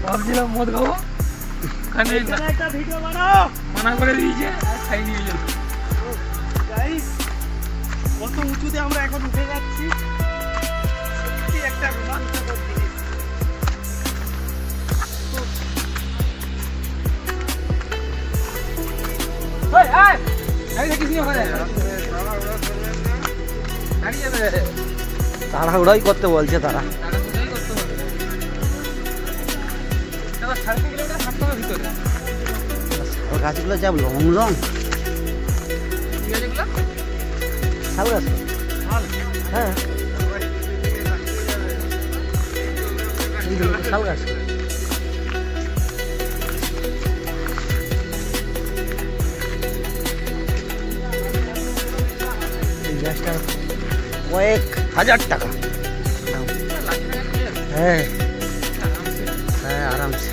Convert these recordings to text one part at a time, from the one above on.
ভাবছিলাম মদ খাবো, একটা ভিডিও বানাও মানা করে দিয়েছে, খাই নিয়ে যাবো। কত উঁচুতে আমরা এখন উঠে যাচ্ছি, সত্যি একটা রোমাঞ্চকর জিনিস। তাড়াহুড়াই করতে বলছে তারা। গাছগুলো যা লং লং, শাল গাছ। হ্যাঁ শাল গাছ। এই গাছটা কয়েক হাজার টাকা। হ্যাঁ হ্যাঁ আরামসে।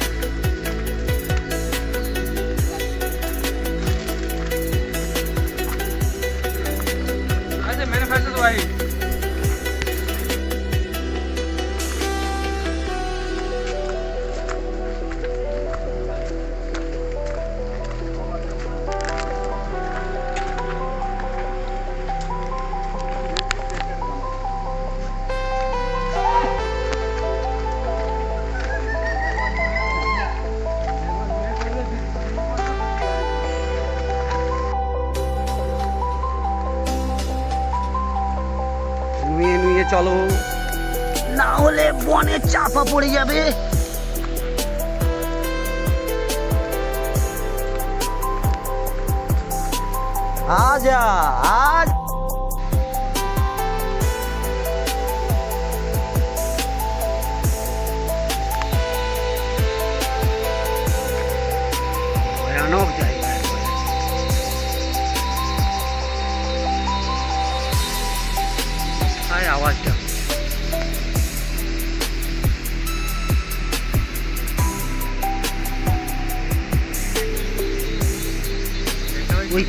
চলো, না হলে বনে চাপা পড়ে যাবে। আজা আজ ভয়ানক জায়গা। আওয়াজটা ওই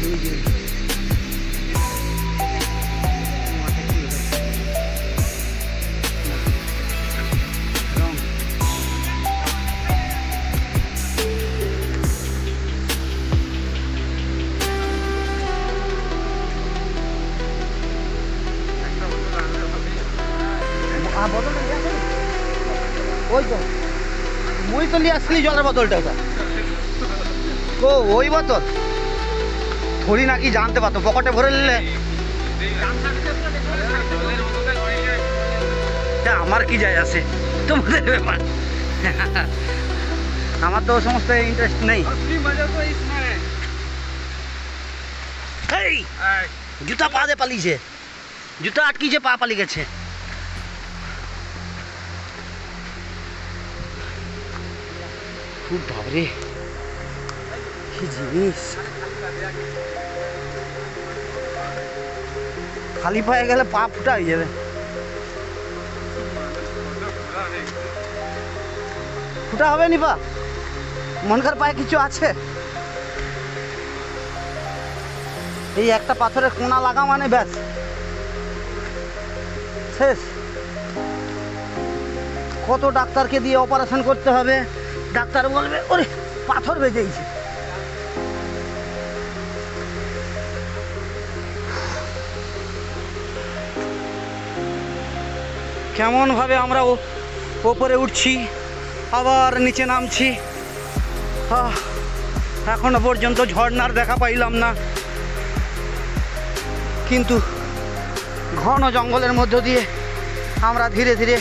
মুই তো নিয়ে আসলি জলের বোতলটা। ও ওই বোতল থোড়ি নাকি জানতে পারতো, পকেটে ভরে নিলে। আমার কি যায় আসে তোমাদের ব্যাপার, আমার তো সমস্ত ইন্টারেস্ট নেই। জুতা পা দিয়ে পালিয়েছে, জুতা আটকিছে, পা পালিয়ে গেছে। খুব ভাবরে কি জিনিস, খালি পায়ে গেলে পা ফুটা হয়ে যাবে। ফুটা হবে নি পা, মনকার পায়ে কিছু আছে। এই একটা পাথরের কোনা লাগা মানে ব্যাস শেষ। কত ডাক্তারকে দিয়ে অপারেশন করতে হবে, ডাক্তার বলবে ওরে পাথর বেজেছে। কেমন ভাবে আমরা ওপরে উঠছি আবার নিচে নামছি। এখনো পর্যন্ত ঝর্ণার দেখা পাইলাম না। কিন্তু ঘন জঙ্গলের মধ্য দিয়ে আমরা ধীরে ধীরে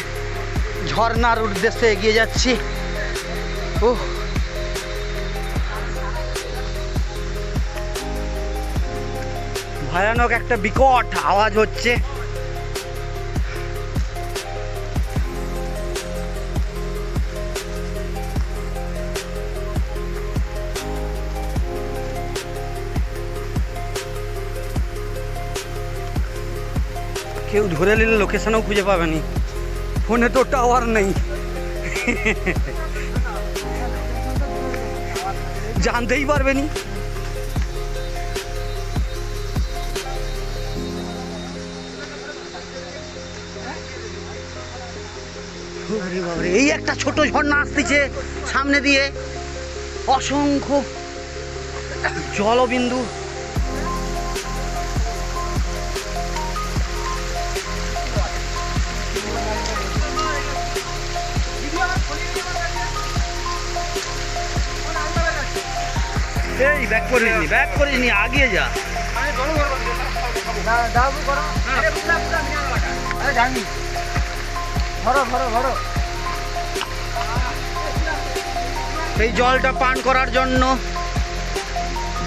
ঝর্ণার উদ্দেশ্যে এগিয়ে যাচ্ছি। ওহ, ভয়ানক একটা বিকট আওয়াজ হচ্ছে। কেউ ধরে নিলে লোকেশনও খুঁজে পাবেনি, ফোনে তো টাওয়ার নেই, জানতেই পারবেনি। এই একটা ছোট ঝর্ণা আসতেছে সামনে দিয়ে, অসংখ্য জলবিন্দু। এই ব্যাক করিস নি, আগিয়ে যা। এই জলটা পান করার জন্য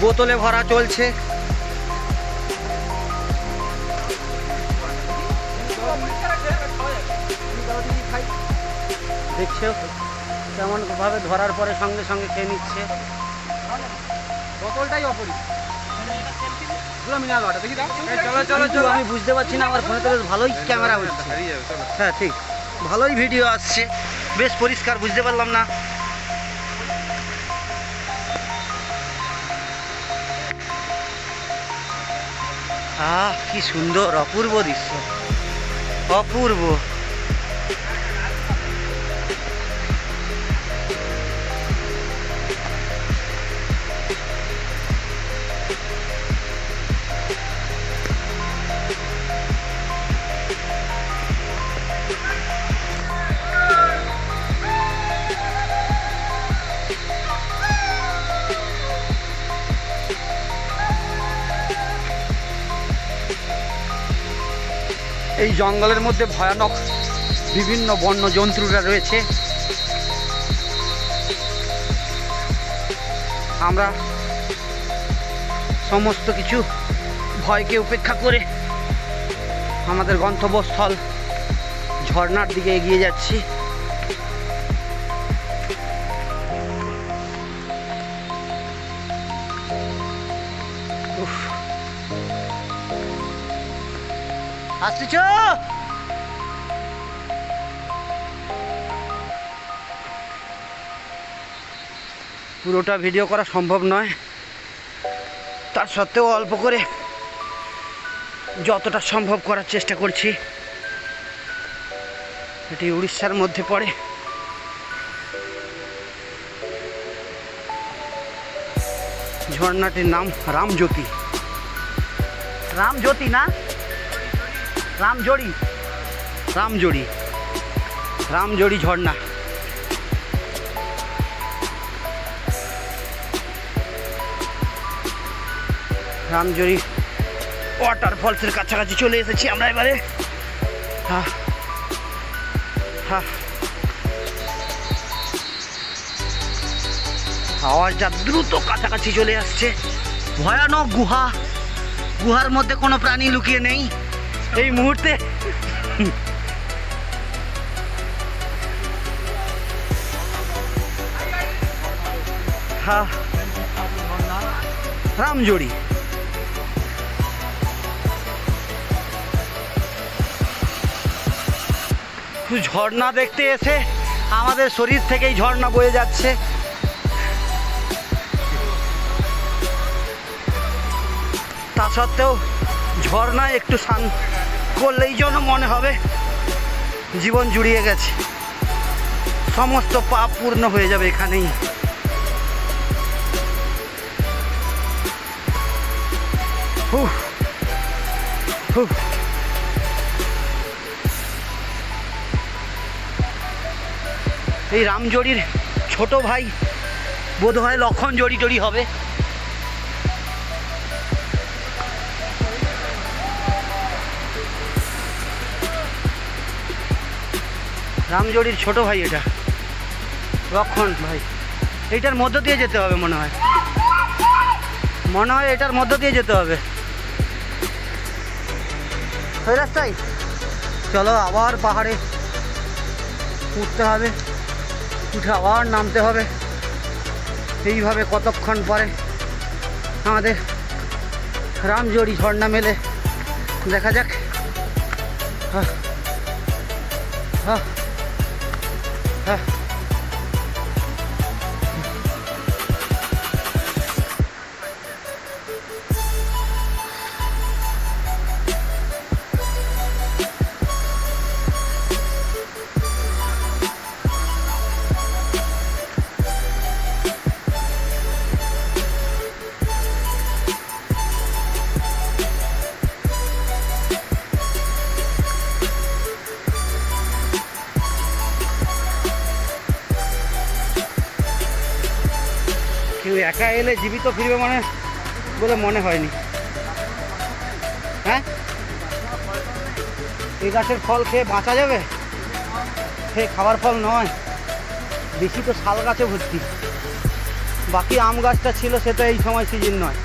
বোতলে ভরা চলছে। দেখছো কেমন ভাবে ধরার পরে সঙ্গে সঙ্গে খেয়ে নিচ্ছে। বোতলটাই অপরিচিত। আমি বুঝতে পারছি না, আমার ফোনে তো বেশ ভালোই ক্যামেরা হচ্ছে। হ্যাঁ ঠিক, ভালোই ভিডিও আসছে, বেশ পরিষ্কার, বুঝতে পারলাম না। আহ কি সুন্দর, অপূর্ব দৃশ্য, অপূর্ব। এই জঙ্গলের মধ্যে ভয়ানক বিভিন্ন বন্য জন্তুরা রয়েছে। আমরা সমস্ত কিছু ভয়কে উপেক্ষা করে আমাদের গন্তব্যস্থল ঝর্ণার দিকে এগিয়ে যাচ্ছি। আসতেছ? পুরোটা ভিডিও করা সম্ভব নয়, তার সত্ত্বেও অল্প করে যতটা সম্ভব করার চেষ্টা করছি। এটি উড়িষ্যার মধ্যে পড়ে। ঝর্ণাটির নাম রামজ্যোতি। রামজ্যোতি না, রামজড়ি, রামজড়ি, রামজড়ি ঝর্ণা। রামজড়ি ওয়াটারফলসের কাছাকাছি চলে এসেছি আমরা এবারে। হ্যাঁ হ্যাঁ, আওয়াজটা দ্রুত কাছাকাছি চলে আসছে। ভয়ানক গুহা, গুহার মধ্যে কোনো প্রাণী লুকিয়ে নেই এই মুহূর্তে। হ্যাঁ, রামজড়ি। ঝর্ণা দেখতে এসে আমাদের শরীর থেকেই ঝর্ণা বয়ে যাচ্ছে। তা সত্ত্বেও ঝর্ণায় একটু স্নান করলেই যেন মনে হবে জীবন জুড়িয়ে গেছে, সমস্ত পাপ পূর্ণ হয়ে যাবে এখানেই। এই রামজড়ির ছোট ভাই বোধহয় লক্ষণ জড়ি টড়ি হবে। রামজড়ির ছোট ভাই এটা, লক্ষণ ভাই। এইটার মধ্য দিয়ে যেতে হবে মনে হয়, এটার মধ্য দিয়ে যেতে হবে ওই রাস্তায়। চলো আবার পাহাড়ে উঠতে হবে, উঠে আবার নামতে হবে। এইভাবে কতক্ষণ পরে আমাদের রামজড়ি ঝর্ণা মেলে দেখা যাক। হ্যাঁ হ্যাঁ হ্যাঁ কেউ একা এলে জীবিত ফিরবে বলে মনে হয়নি। হ্যাঁ, এই গাছের ফল খেয়ে বাঁচা যাবে? খাবার ফল নয়, বেশি তো শাল গাছে ভর্তি। বাকি আম গাছটা ছিল, সেটা এই সময় সিজন নয়।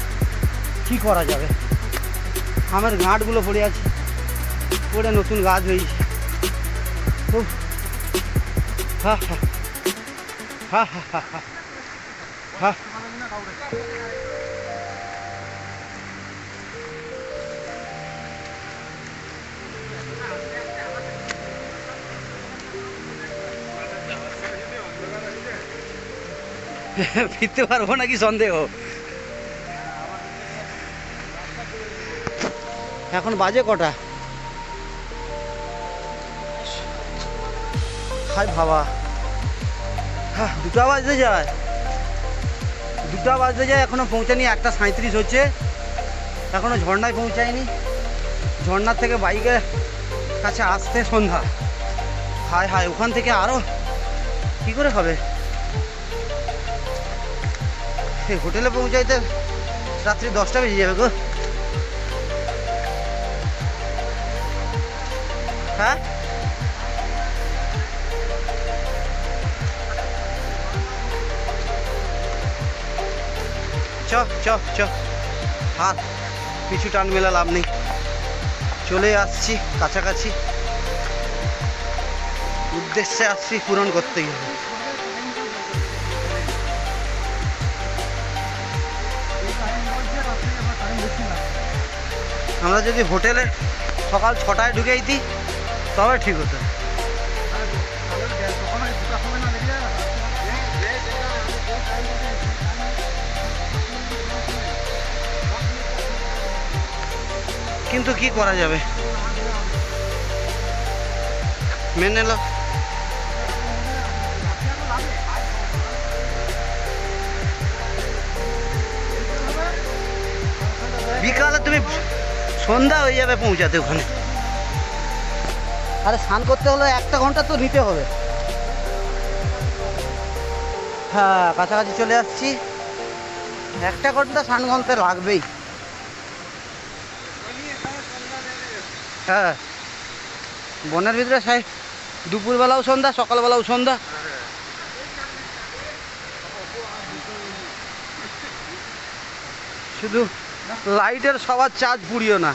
কি করা যাবে? আমের গাঁটগুলো পড়ে আছে, পড়ে নতুন গাছ হয়েছে। হ্যাঁ হ্যাঁ হ্যাঁ হ্যাঁ হ্যাঁ হ্যাঁ হ্যাঁ। ফিরতে পারবো নাকি সন্দেহ। এখন বাজে কটা? হাই বাবা, হ্যাঁ 2টা বাজতে যায়, 2টা বাজতে যায়। এখনো পৌঁছানি, 1:37 হচ্ছে, এখনো ঝর্ণায় পৌঁছায়নি। ঝর্ণার থেকে বাইকের কাছে আসতে সন্ধ্যা। হায় হায়, ওখান থেকে আরো কি করে হবে? এই হোটেলে পৌঁছাইতে রাত্রি 10টা বেজে যাবে গো। হ্যাঁ, চ চ চ, আর পিছু টান মেলা লাভ নেই। চলে আসছি কাছাকাছি, উদ্দেশ্যে আসছি পূরণ করতেই হবে। আমরা যদি হোটেলে সকাল 6টায় ঢুকে দিই তবে ঠিক হতো। কিন্তু কি করা যাবে, মেনে লো। বিকালে তুমি সন্ধ্যা হয়ে যাবে পৌঁছাতে ওখানে। আরে স্নান করতে হলে 1টা ঘন্টা তো নিতে হবে। হ্যাঁ, কাছাকাছি চলে আসছি, 1টা ঘন্টা স্নান করতে লাগবেই। হ্যাঁ, বনের ভিতরে দুপুরবেলাও সন্ধ্যা, সকালবেলাও সন্ধ্যা। শুধু লাইটের সবার চার্জ পুড়িও না,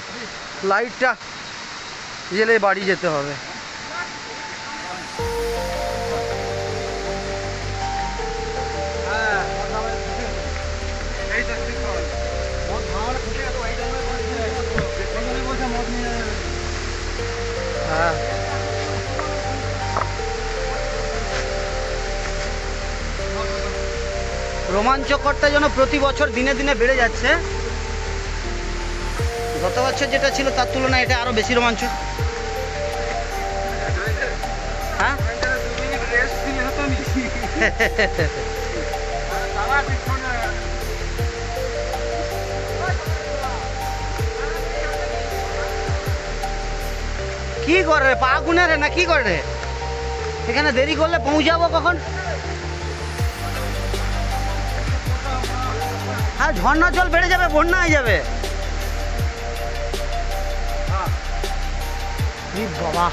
লাইটটা জেলে বাড়ি যেতে হবে। হ্যাঁ, রোমাঞ্চকরটা যেন প্রতি বছর দিনে দিনে বেড়ে যাচ্ছে। গত বছর যেটা ছিল তার তুলনায় এটা আরো বেশি রোমাঞ্চ। হ্যাঁ, কি করে রে, পা গুনে রে না কি করে রে? এখানে দেরি করলে পৌঁছাবো কখন? হ্যাঁ, ঝর্ণা জল বেড়ে যাবে, বন্যা হয়ে যাবে। বাবা,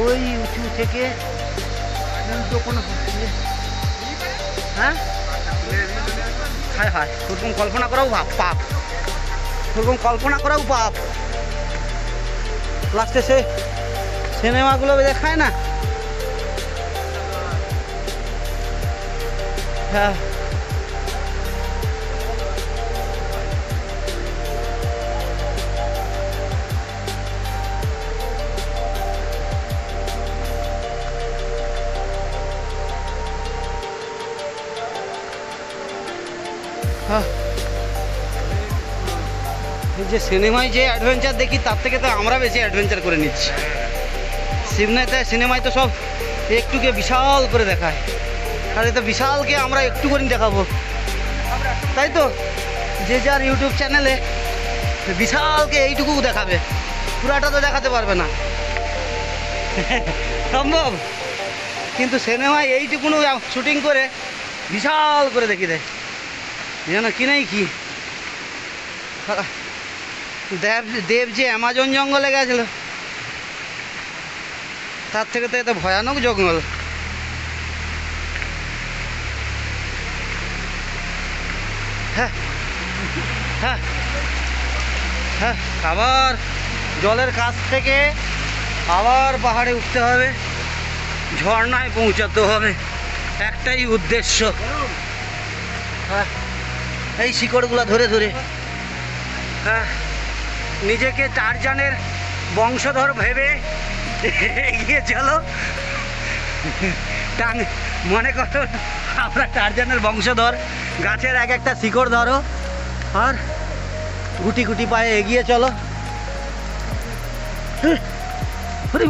ওই উঁচু থেকে উল্টো কোনো হ্যাঁ হায় হায়, ওরকম কল্পনা করাও পাপ, ওরকম কল্পনা করাও পাপ। লাস্টে সে সিনেমাগুলো দেখায় না, হ্যাঁ এই যে সিনেমায় যে অ্যাডভেঞ্চার দেখি তার থেকে তো আমরা বেশি অ্যাডভেঞ্চার করে নিচ্ছি। সিনেমায় তো সব একটুকে বিশাল করে দেখায়, আর এই তো বিশালকে আমরা একটু করে দেখাবো, তাই তো? যে যার ইউটিউব চ্যানেলে বিশালকে এইটুকু দেখাবে, পুরাটা তো দেখাতে পারবে না, সম্ভব? কিন্তু সিনেমায় এইটুকুনো শুটিং করে বিশাল করে দেখিয়ে দেয়, যেন কি নেই কি। দেব যে অ্যামাজন জঙ্গলে গেছিল, তার থেকে তো এত ভয়ানক জঙ্গল। হ্যাঁ হ্যাঁ হ্যাঁ, আবার জলের কাছ থেকে আবার পাহাড়ে উঠতে হবে, ঝর্ণায় পৌঁছাতে হবে, একটাই উদ্দেশ্য। হ্যাঁ, এই শিকড়গুলো ধরে ধরে, হ্যাঁ, নিজেকে টারজানের বংশধর ভেবে এগিয়ে চলো। মনে করো আমরা টারজানের বংশধর, গাছের এক একটা শিকড় ধরো আর গুটি গুটি পায়ে এগিয়ে চলো।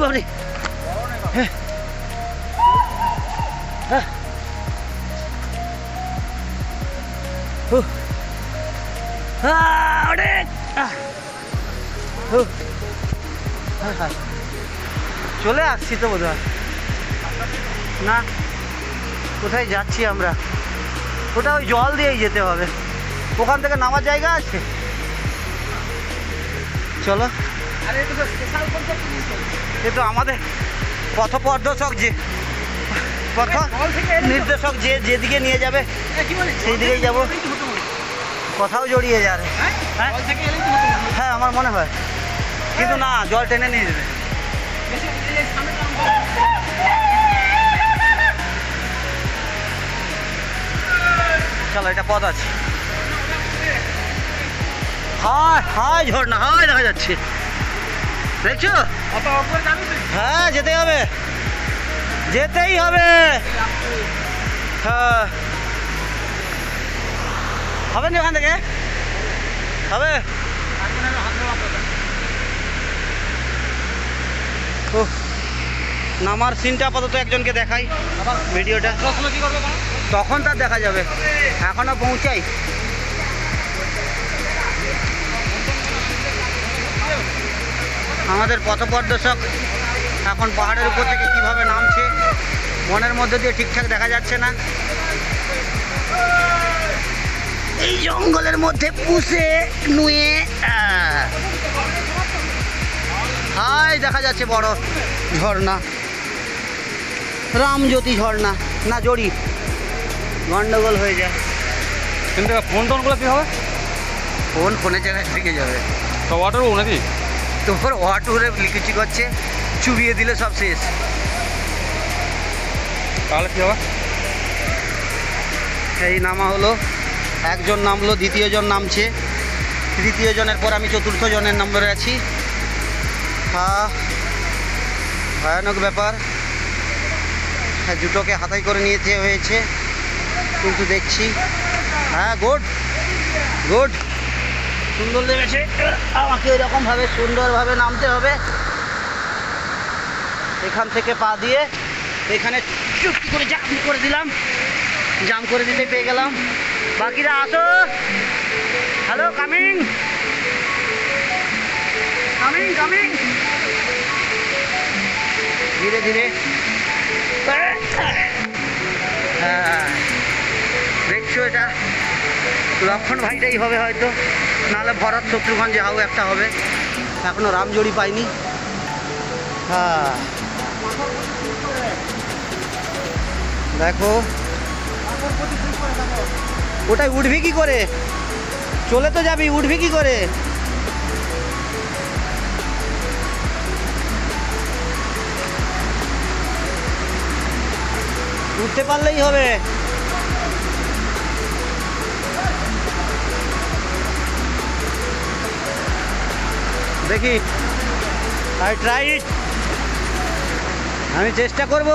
বাবরে, হ্যাঁ হ্যাঁ, চলে আসছি তো বোধহয় না, কোথায় যাচ্ছি আমরা? ওটা ওই জল দিয়েই যেতে হবে, ওখান থেকে নামার জায়গা আছে। চলো, এ তো আমাদের পথপ্রদর্শক, যে পথ নির্দেশক যেদিকে নিয়ে যাবে সেই দিকেই যাবো, কোথাও জড়িয়ে যাবে। হ্যাঁ আমার মনে হয়, কিন্তু না, জল টেনে নিয়ে যাবে। চলো, এটা পথ আছে। হায় হায়, ঝর্ণা হায় দেখা যাচ্ছে, দেখছো? হ্যাঁ, যেতে হবে, যেতেই হবে। হ্যাঁ, হবে না ওখান থেকে? হবে। ও, নামার সিনটা আপাতত একজনকে দেখাই, ভিডিওটা তখন তার দেখা যাবে, এখনো পৌঁছাই। আমাদের পথপ্রদর্শক এখন পাহাড়ের উপর থেকে কিভাবে নামছে, বনের মধ্যে দিয়ে ঠিকঠাক দেখা যাচ্ছে না, এই জঙ্গলের মধ্যে পুষে নুয়ে। হাই, দেখা যাচ্ছে বড় ঝর্ণা, রামজ্যোতি ঝর্ণা। না জড়ি, গন্ডগোল হয়ে যায়। কিন্তু ফোনগুলো কী হবে? ফোনের জায়গায় থেকে যাবে তো ওয়াটার নাকি? তোর ওয়াটারে লিকুচি করছে, চুবিয়ে দিলে সব শেষ। তাহলে কী হবে? এই নামা হলো, একজন নামলো, দ্বিতীয় জন নামছে, তৃতীয় জনের পর আমি চতুর্থ জনের নম্বরে আছি। হ্যাঁ, ভয়ানক ব্যাপার। হ্যাঁ, জুটোকে হাতাই করে নিয়েছে হয়েছে, কিন্তু দেখছি হ্যাঁ গুড গুড, সুন্দর লেগেছে। আমাকে এরকমভাবে সুন্দরভাবে নামতে হবে, এখান থেকে পা দিয়ে এখানে চুপটি করে জাম করে দিলাম, জাম করে দিতে পেয়ে গেলাম। বাকিরা আসো, হ্যালো, কামিং কামিং কামিং, ধীরে ধীরে। হ্যাঁ, দেখছো এটা লক্ষণ ভাইটাই হবে হয়তো, নাহলে ভরত শত্রুঘ্ন যাও একটা হবে, এখনো রামজড়ি পাইনি। হ্যাঁ, দেখো ওটাই উঠবি কি করে? চলে তো যাবি, উঠবি কি করে? উঠতে পারলেই হবে। দেখি, আই ট্রাই ইট। আমি চেষ্টা করব।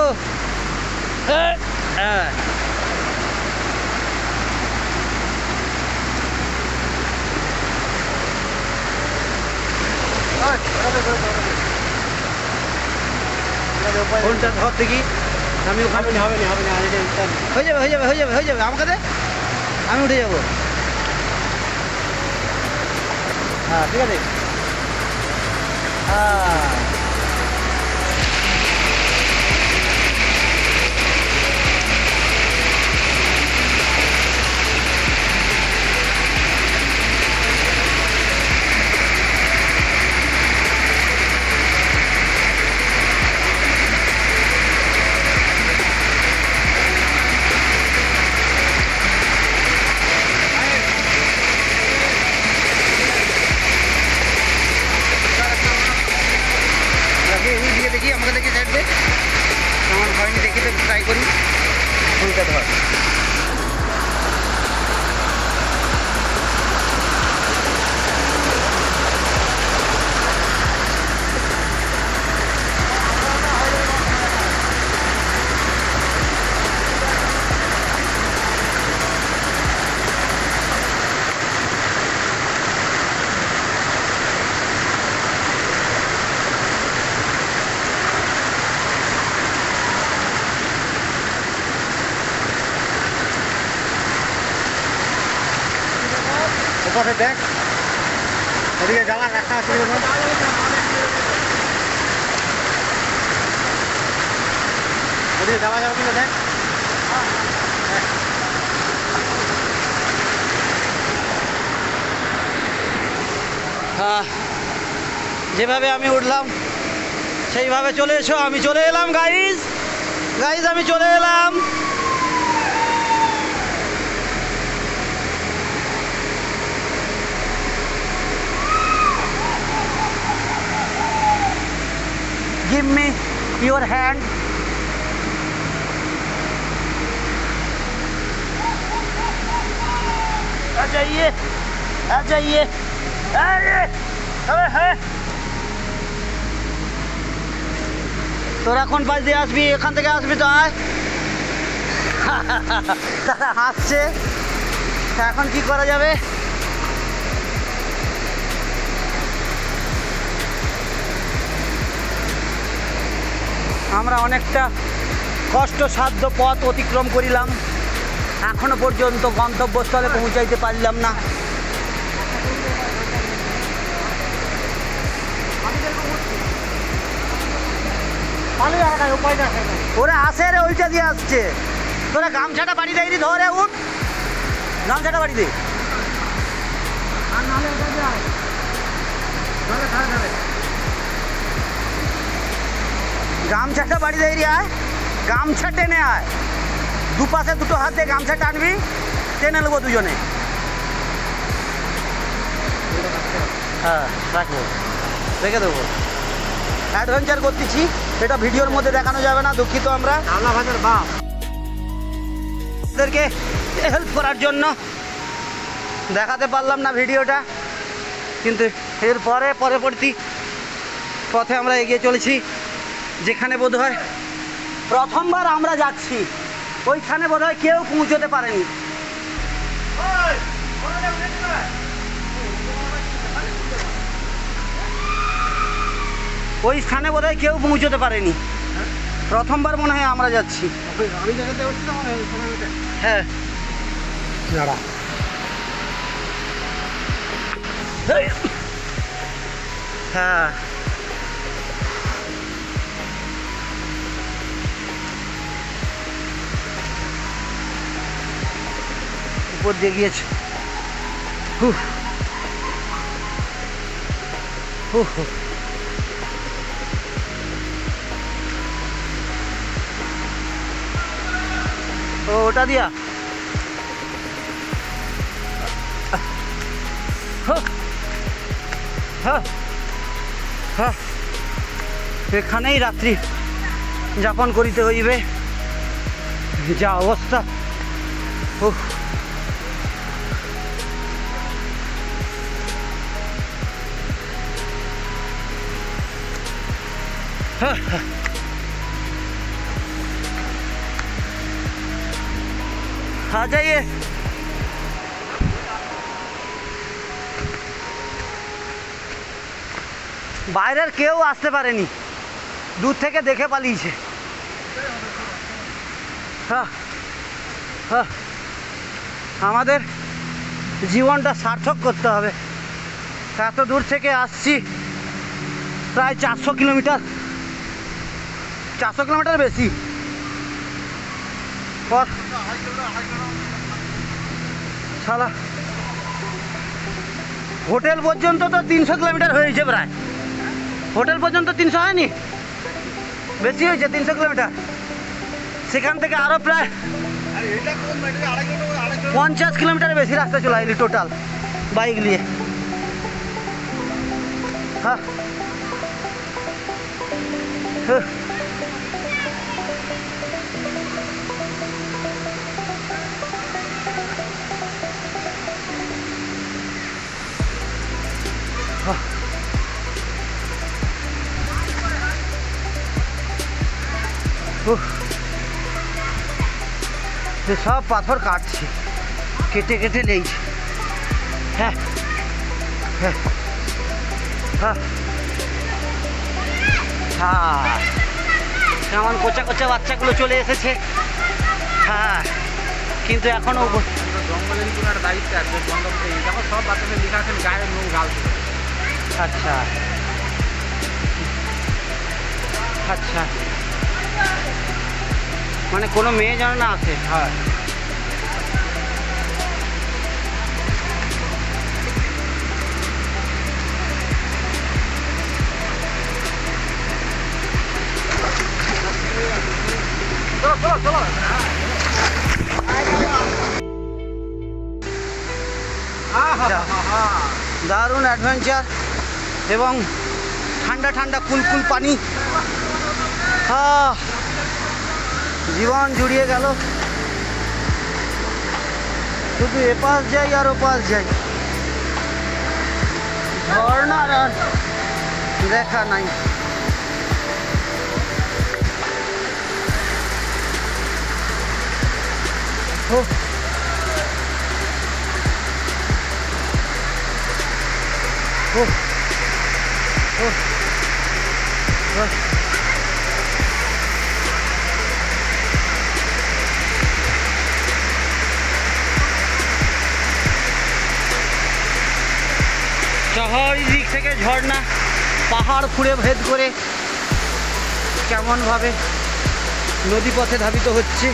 ফোনটা ধর দেখি। আমি ওখানে হবে না হয়ে যাবে হয়ে যাবে হয়ে যাবে হয়ে যাবে আমাকে দে, আমি উঠে যাবো। হ্যাঁ ঠিক আছে। হ্যাঁ দেখি আমাকে দেখি সাইড দে, আমার হয়নি দেখি তো ট্রাই করি। ফুলটা ধর। ওপাশে দেখ, ওদিকে জ্বালা রাখা আছে। ওদিকে যাওয়া যাবে কিনা দেখ। হ্যাঁ, যেভাবে আমি উঠলাম সেইভাবে চলে এসো। আমি চলে এলাম গাইজ, গাইজ আমি চলে এলাম। Give me your hand. आ जाइए, आ जाइए, अरे अरे তোরা কোন পাশ দিয়ে আসবি? এখান থেকে আসবি তো আয়। তারা হাসছে। এখন কি করা যাবে? আমরা অনেকটা কষ্টসাধ্য পথ অতিক্রম করিলাম, এখনো পর্যন্ত গন্তব্যস্থলে পৌঁছাইতে পারলাম না। ওরা আসে রে, ওইটা দিয়ে আসছে। তোরা গামছাটা বাড়ি দেয়নি, ধরে উঠ, গামছাটা বাড়ি দে। গামছাটা বাড়ি দেয় রে, আয় গামছা টেনে আয়। দুপাশে দুটো হাত দিয়ে গামছা টানবি, টেনে নেবো দুজনে। হ্যাঁ রাখবো, রেখে দেবো। অ্যাডভেঞ্চার করতেছি, এটা ভিডিওর মধ্যে দেখানো যাবে না, দুঃখিত। আমরা ওদেরকে হেল্প করার জন্য দেখাতে পারলাম না ভিডিওটা, কিন্তু এর পরবর্তী পথে আমরা এগিয়ে চলেছি। যেখানে বোধহয় প্রথমবার আমরা যাচ্ছি, ওইখানে বোধহয় কেউ পৌঁছতে পারেনি। ওই স্থানে বোধহয় কেউ পৌঁছতে পারেনি। প্রথমবার মনে হয় আমরা যাচ্ছি। হ্যাঁ হ্যাঁ উপর দিয়ে গিয়েছে। ও ওটা দিয়া এখানেই রাত্রি যাপন করিতে হইবে। যা অবস্থা, आ जाइए। বাইরের কেউ আসতে পারেনি, দূর থেকে দেখে পালিয়েছে। আমাদের জীবনটা সার্থক করতে হবে। এত দূর থেকে আসছি, প্রায় 400 কিলোমিটার, 400 কিলোমিটার বেশি। শালা হোটেল পর্যন্ত তো 300 কিলোমিটার হয়েছে প্রায়। হোটেল পর্যন্ত 300 হয়নি, বেশি হয়েছে 300 কিলোমিটার। সেখান থেকে আরো প্রায় 50 কিলোমিটার বেশি রাস্তা চলে আইলি টোটাল বাইক নিয়ে। হ্যাঁ সব পাথর কাটছি, কেটে কেটে নেইছি। হ্যাঁ হ্যাঁ হ্যাঁ হ্যাঁ, কেমন কোচা কোচা বাচ্চাগুলো চলে এসেছে। হ্যাঁ, কিন্তু এখনো জঙ্গলের কোনো একটা দায়িত্ব আছে, যখন সব বাচ্চাদের লেখা আছেন গায়ে নো গাল। আচ্ছা আচ্ছা, মানে কোনো মেয়ে যেন না আসে। হ্যাঁ, দারুণ অ্যাডভেঞ্চার এবং ঠান্ডা ঠান্ডা কুলকুল পানি। জীবন জুড়িয়ে গেল। শুধু এপাশ যাই আর ওপাশ যাই, ঝর্ণার আর দেখা নাই। চারিদিক থেকে ঝর্ণা, পাহাড় খুঁড়ে ভেদ করে কেমনভাবে নদী পথে ধাবিত হচ্ছে।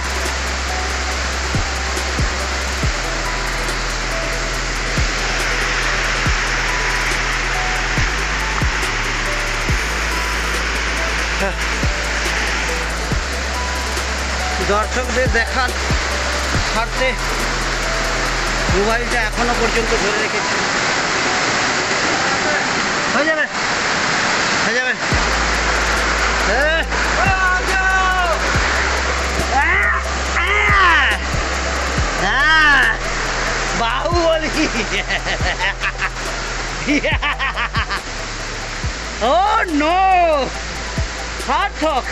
দর্শকদের দেখার স্বার্থে মোবাইলটা এখনো পর্যন্ত ধরে রেখেছি। হয়ে যাবে হয়ে যাবে। বাহুবলী। ও নো, সার্থক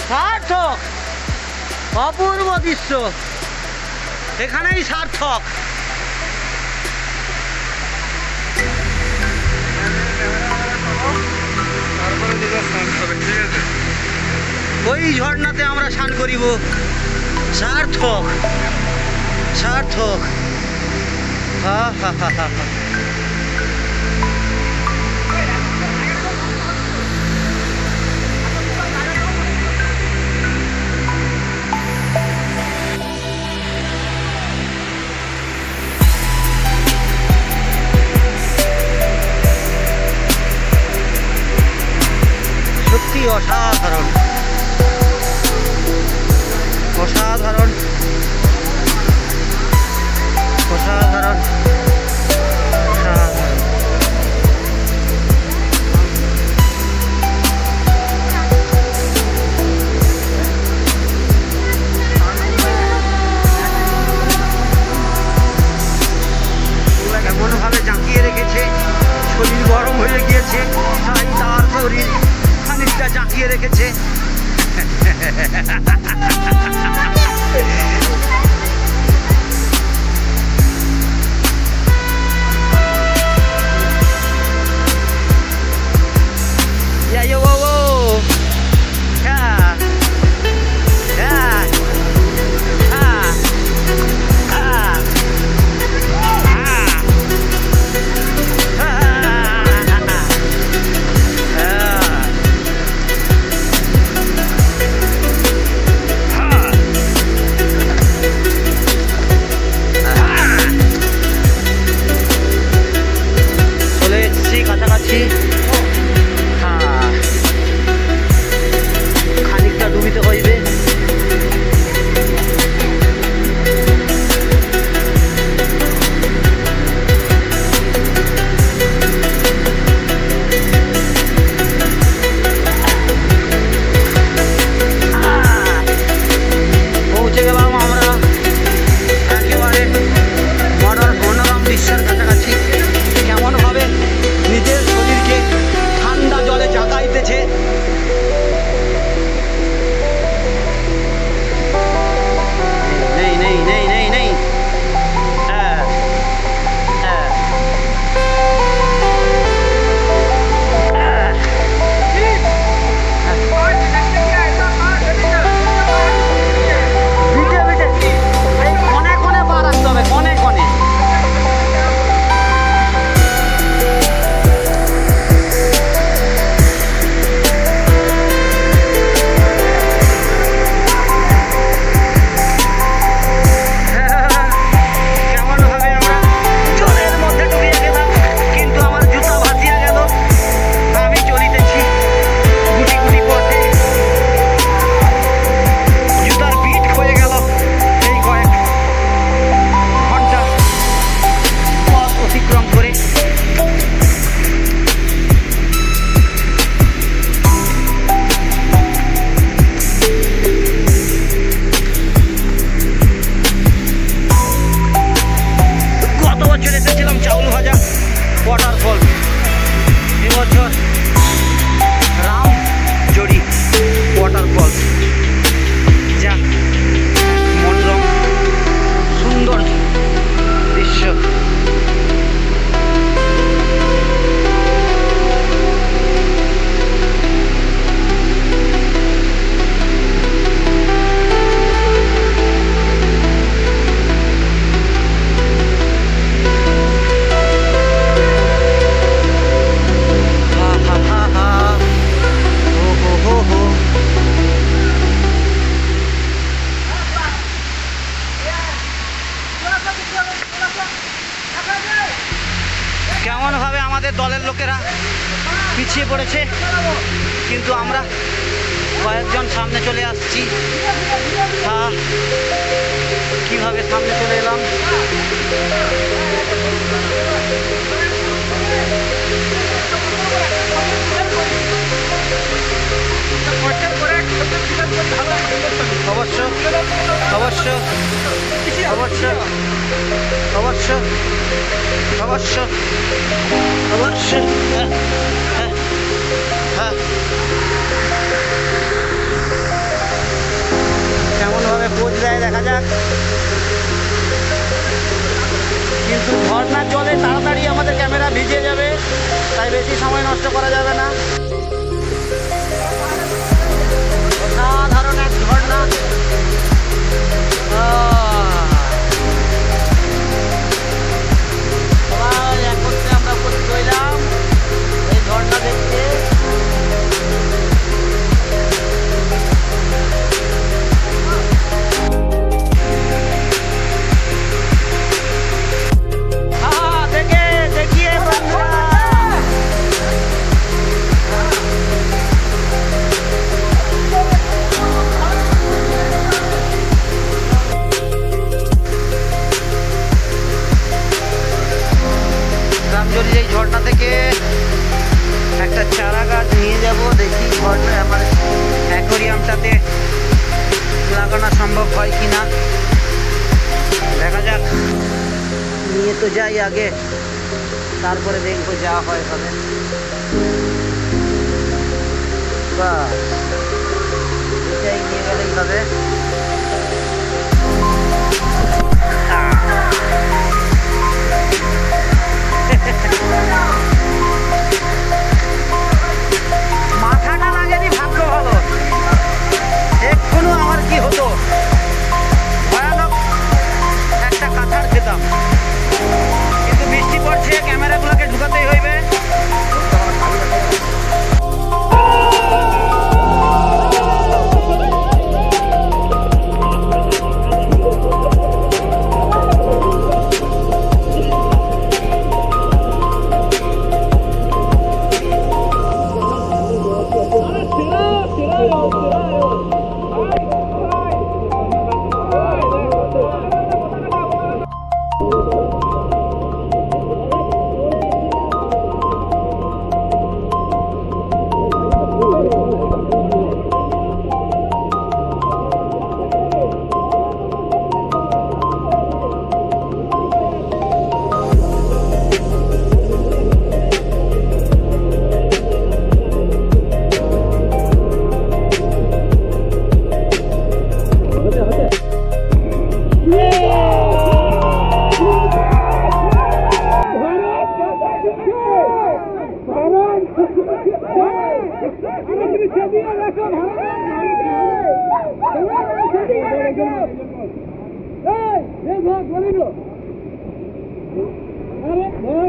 সার্থক, অপূর্ব দৃশ্য, এখানেই সার্থক। ওই ঝর্ণাতে আমরা স্নান করিব। সার্থক সার্থক। হা হা হা হা। সত্যি অসাধারণ অসাধারণ। লেগেছে। নেই নেই নেই নেই নেই হ্যাঁ হ্যাঁ ভিটে ভিটে এই কনে কনে পা রাখতে হবে, কনে কনে। ওয়াটারফল, এবছর রামজড়ি ওয়াটারফল। যা মনোরম সুন্দর দৃশ্য। কেমন ভাবে আমাদের দলের লোকেরা পিছিয়ে পড়েছে, কিন্তু আমরা কয়েকজন সামনে চলে আসছি। কিভাবে সামনে চলে এলাম? অবশ্য অবশ্য অবশ্য অবশ্য অবশ্য অবশ্য কেমনভাবে পোজ দেয় দেখা যাক। কিন্তু ঝর্ণার জলে তাড়াতাড়ি আমাদের ক্যামেরা ভিজে যাবে, তাই বেশি সময় নষ্ট করা যাবে না। অসাধারণ এক ঝর্ণা। সবাই একত্রে আমরা উপস্থিত হইলাম এই ঝর্ণা দেখতে। দেখিয়ে বন্ধুরা রামজড়ির এই ঝর্ণা থেকে একটা চারা গাছ নিয়ে যাব, দেখি ঝর্ণা আমার অ্যাকোরিয়ামটাতে লাগানো সম্ভব হয় কিনা, দেখা যাক। নিয়ে তো যাই আগে, তারপরে দেখবো যা হয় হবে। বাহ, এটাই নিয়ে গেলেই হবে। মাথাটা লাগেনি, ভাগ্য ভালো। এক্ষুনি আমার কি হতো, ভয়ানক একটা কাঁঠাল খেতাম। কিন্তু বৃষ্টি পড়ছে, ক্যামেরাগুলোকে ঢুকাতেই হইবে। ভালো